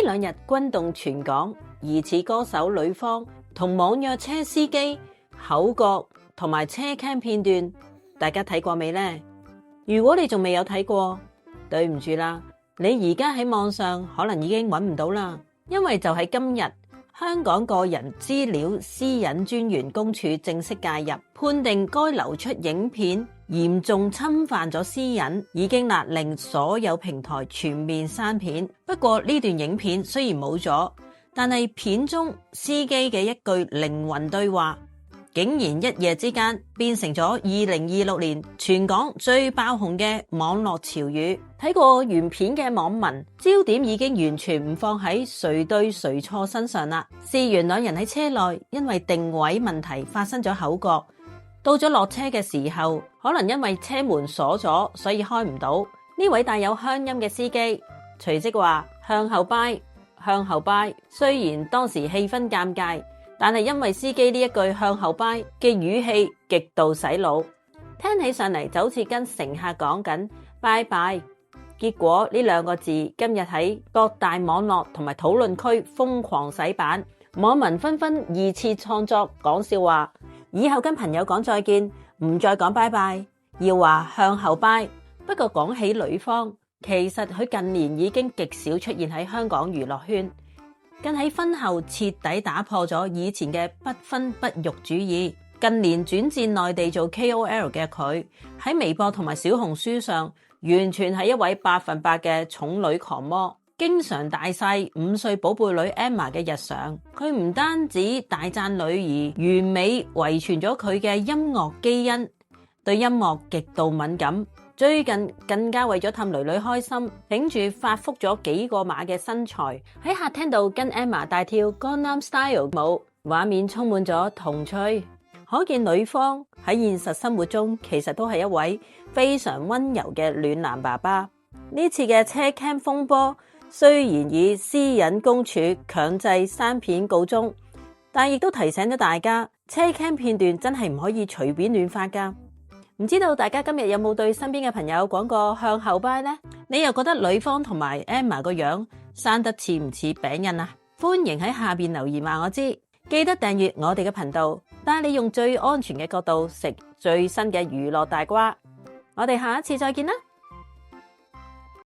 兩日轟動全港，疑似歌手呂方同網約車司機口角同埋車 cam 片段，大家睇過未呢？如果你仲未有睇過，對唔住啦，你而家喺網上可能已經揾唔到啦，因為就喺今日，香港個人資料私隱專員公署正式介入，判定該流出影片嚴重侵犯咗私隱，已經勒令所有平台全面刪片。不過呢段影片雖然冇咗，但係片中司機嘅一句靈魂對話，竟然一夜之間變成咗2026年全港最爆紅嘅網絡潮語。睇過原片嘅網民，焦點已經完全唔放喺誰對誰錯身上啦。事緣兩人喺車內因為定位問題發生咗口角，到咗落車嘅時候，可能因為車門鎖咗，所以開唔到。呢位帶有鄉音嘅司機隨即話向後掰，向後掰。雖然當時氣氛尷尬，但係因為司機呢一句向後掰嘅語氣極度洗腦，聽起上嚟就好似跟乘客講緊拜拜。結果呢兩個字今日喺各大網絡同埋討論區瘋狂洗版，網民紛紛二次創作講笑話，以後跟朋友講再見唔再講拜拜，要話向後掰。不過講起呂方，其實佢近年已經極少出現喺香港娛樂圈，更喺婚後徹底打破咗以前嘅不婚不育主義。近年轉戰內地做 KOL 嘅佢，喺微博同埋小紅書上完全係一位100%嘅寵女狂魔，經常大晒5歲寶貝女 Emma 嘅日常。佢唔單止大讚女兒完美遺傳咗佢嘅音樂基因，對音樂極度敏感。最近更加為咗氹女女開心，頂住發福咗幾個碼嘅身材，喺客廳度跟 Emma 大跳 Gangnam Style 舞，畫面充滿咗童趣。可見呂方喺現實生活中其實都係一位非常溫柔嘅暖男爸爸。呢次嘅車 cam 風波雖然以私隱公署強制刪片告終，但亦都提醒咗大家，車 cam 片段真係唔可以隨便亂發㗎。唔知道大家今日有冇對身邊嘅朋友講過向後掰呢？你又覺得呂方同埋 Emma 個樣生得似唔似餅印啊？歡迎喺下邊留言話我知。記得訂閱我哋嘅頻道，帶你用最安全嘅角度食最新嘅娛樂大瓜。我哋下一次再見啦！